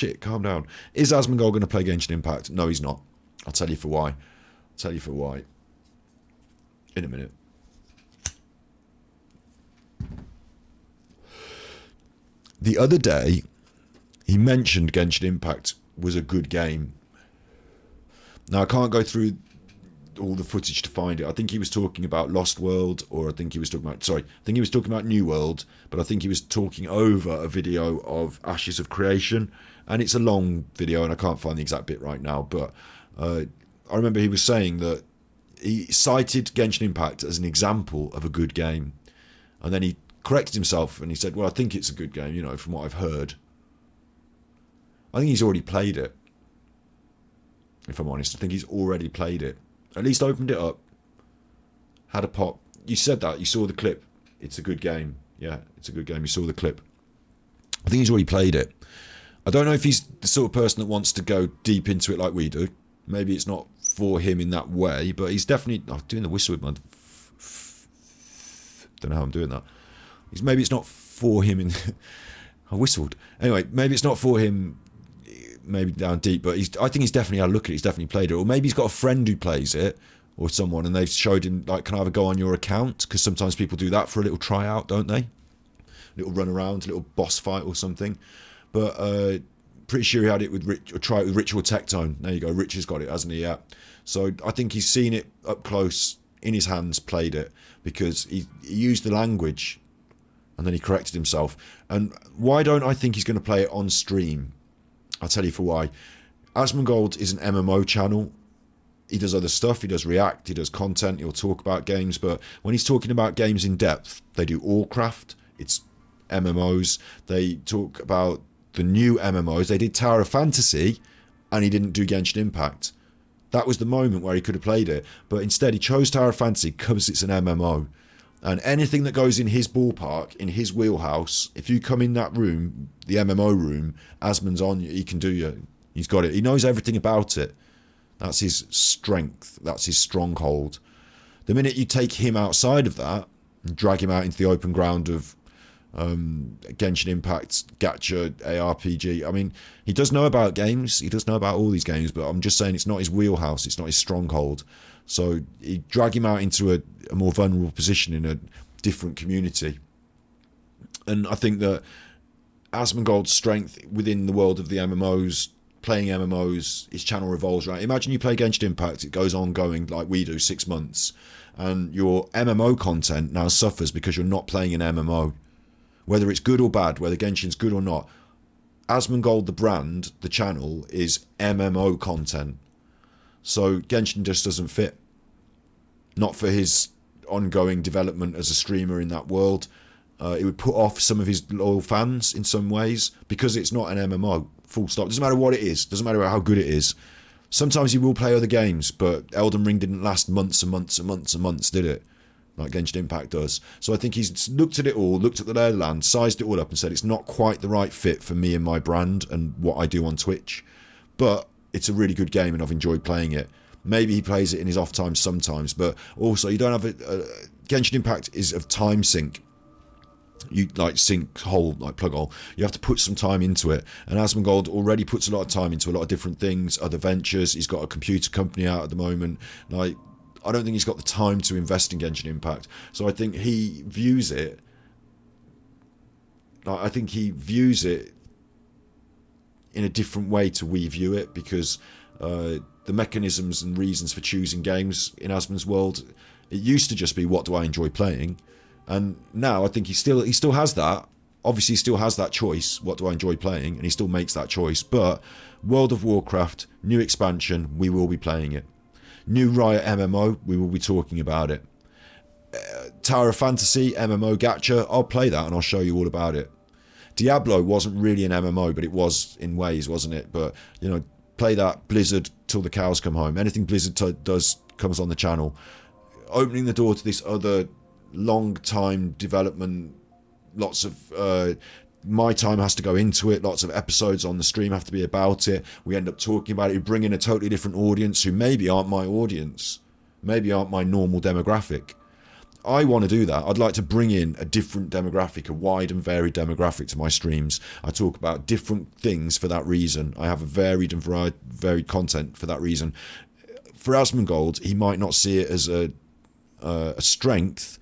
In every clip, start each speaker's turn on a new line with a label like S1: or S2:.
S1: Shit, calm down. Is Asmongold going to play Genshin Impact? No, he's not. I'll tell you for why. I'll tell you for why. In a minute. The other day, he mentioned Genshin Impact was a good game. Now, I can't go through all the footage to find it. I think he was talking about Lost World, or I think he was talking about, I think he was talking about New World, but I think he was talking over a video of Ashes of Creation, and it's a long video, and I can't find the exact bit right now, but I remember he was saying that he cited Genshin Impact as an example of a good game, and then he corrected himself, and he said, well, I think it's a good game, you know, from what I've heard. I think he's already played it, if I'm honest. I think he's already played it. At least opened it up, had a pop. You said that, you saw the clip. It's a good game. Yeah, it's a good game. You saw the clip. I think he's already played it. I don't know if he's the sort of person that wants to go deep into it like we do. Maybe it's not for him in that way, but he's definitely... I'm doing the whistle with my... Don't know how I'm doing that. Maybe it's not for him in... I whistled. Anyway, maybe it's not for him... maybe down deep, but I think he's definitely had a look at it. He's definitely played it, or maybe he's got a friend who plays it, or someone, and they've showed him, like, can I have a go on your account? Because sometimes people do that for a little tryout, don't they? A little run around, a little boss fight or something. But pretty sure he had it with Rich, or try it with Ritual Tectone. There you go, Rich has got it, hasn't he? Yeah. So I think he's seen it up close in his hands, played it, because he used the language, and then he corrected himself. And why don't I think he's going to play it on stream? I'll tell you for why. Asmongold is an MMO channel. He does other stuff. He does React. He does content. He'll talk about games. But when he's talking about games in depth, they do Warcraft. It's MMOs. They talk about the new MMOs. They did Tower of Fantasy, and he didn't do Genshin Impact. That was the moment where he could have played it. But instead, he chose Tower of Fantasy because it's an MMO. And anything that goes in his ballpark, in his wheelhouse, if you come in that room, the MMO room, Asmon's on you, he can do you. He's got it. He knows everything about it. That's his strength. That's his stronghold. The minute you take him outside of that and drag him out into the open ground of Genshin Impact, Gacha, ARPG, I mean, he does know about games. He does know about all these games, but I'm just saying it's not his wheelhouse. It's not his stronghold. So he drag him out into a more vulnerable position in a different community. And I think that Asmongold's strength within the world of the MMOs, playing MMOs, his channel revolves around. Imagine you play Genshin Impact, it goes on going like we do, 6 months, and your MMO content now suffers because you're not playing an MMO. Whether it's good or bad, whether Genshin's good or not, Asmongold, the brand, the channel, is MMO content. So Genshin just doesn't fit. Not for his ongoing development as a streamer in that world. It would put off some of his loyal fans in some ways because it's not an MMO. Full stop. Doesn't matter what it is. Doesn't matter how good it is. Sometimes he will play other games, but Elden Ring didn't last months and months and months and months, did it? Like Genshin Impact does. So I think he's looked at it all, looked at the lay of the land, sized it all up and said it's not quite the right fit for me and my brand and what I do on Twitch. But it's a really good game and I've enjoyed playing it. Maybe he plays it in his off time sometimes, but also you don't have a Genshin Impact is of time sync. You like sync hole, like plug hole. You have to put some time into it. And Asmongold already puts a lot of time into a lot of different things, other ventures. He's got a computer company out at the moment. Like, I don't think he's got the time to invest in Genshin Impact. So I think he views it. I think he views it in a different way to we view it, because the mechanisms and reasons for choosing games in Asmon's world, it used to just be what do I enjoy playing, and now I think he still has that. Obviously, he still has that choice. What do I enjoy playing? And he still makes that choice. But World of Warcraft, new expansion, we will be playing it. New Riot MMO, we will be talking about it. Tower of Fantasy MMO gacha, I'll play that and I'll show you all about it. Diablo wasn't really an MMO, but it was in ways, wasn't it? But, you know, play that. Blizzard till the cows come home. Anything Blizzard does comes on the channel. Opening the door to this other long time development, lots of my time has to go into it, lots of episodes on the stream have to be about it. We end up talking about it. We bring in a totally different audience who maybe aren't my audience, maybe aren't my normal demographic. I want to do that. I'd like to bring in a different demographic, a wide and varied demographic to my streams. I talk about different things for that reason. I have a varied and varied content for that reason. For ASMONGOLD, he might not see it as a strength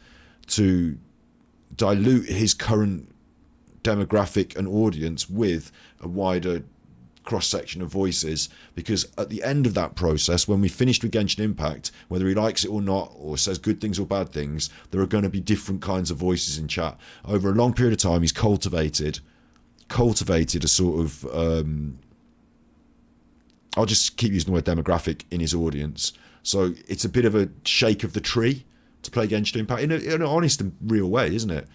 S1: to dilute his current demographic and audience with a wider cross-section of voices, because at the end of that process, when we finished with Genshin Impact, whether he likes it or not, or says good things or bad things, there are going to be different kinds of voices in chat. Over a long period of time, he's cultivated a sort of I'll just keep using the word demographic in his audience. So it's a bit of a shake of the tree to play Genshin Impact in an honest and real way, isn't it?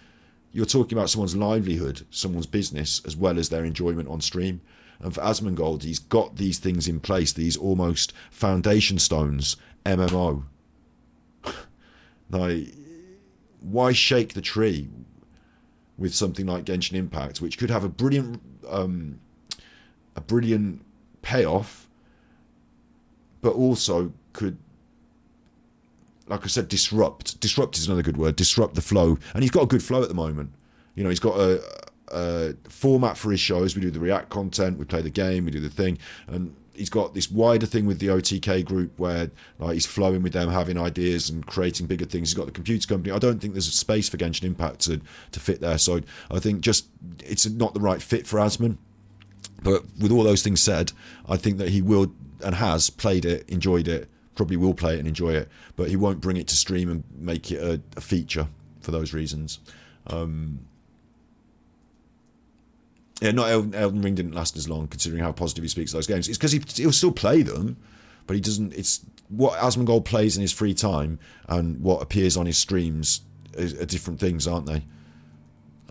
S1: You're talking about someone's livelihood, someone's business, as well as their enjoyment on stream. And for ASMONGOLD, he's got these things in place, these almost foundation stones, MMO. Like, why shake the tree with something like Genshin Impact, which could have a brilliant payoff, but also could, like I said, disrupt. Disrupt is another good word. Disrupt the flow. And he's got a good flow at the moment. You know, he's got a format for his shows. We do the react content, we play the game, we do the thing, and he's got this wider thing with the OTK group where like he's flowing with them, having ideas and creating bigger things. He's got the computer company. I don't think there's a space for Genshin Impact to fit there, so I think just it's not the right fit for Asmon. But with all those things said, I think that he will and has played it, enjoyed it, probably will play it and enjoy it, but he won't bring it to stream and make it a feature for those reasons. Yeah, not Elden Ring didn't last as long, considering how positive he speaks of those games. It's because he'll still play them, but he doesn't. It's what ASMONGOLD plays in his free time and what appears on his streams are different things, aren't they?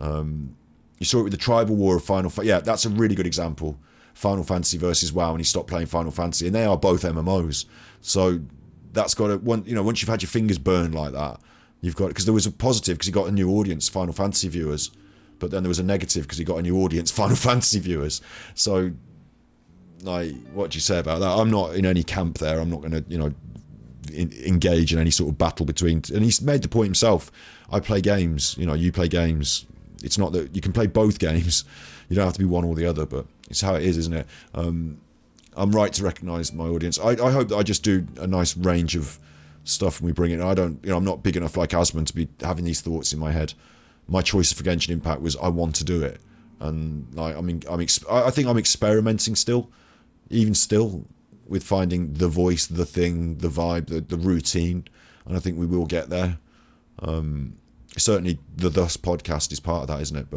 S1: You saw it with the tribal war of Final Fantasy. Yeah, that's a really good example. Final Fantasy versus WoW, and he stopped playing Final Fantasy, and they are both MMOs. So that's got to, once you've had your fingers burned like that, you've got, because there was a positive because he got a new audience, Final Fantasy viewers. But then there was a negative because he got a new audience, Final Fantasy viewers. So, like, what do you say about that? I'm not in any camp there. I'm not going to, engage in any sort of battle between. And he's made the point himself. I play games. You play games. It's not that you can play both games. You don't have to be one or the other. But it's how it is, isn't it? I'm right to recognise my audience. I hope that I just do a nice range of stuff when we bring it. I don't. I'm not big enough like Asmon to be having these thoughts in my head. My choice for Genshin Impact was I want to do it, and like I think I'm experimenting still, even still, with finding the voice, the thing, the vibe, the routine, and I think we will get there. Certainly, the Thus podcast is part of that, isn't it? But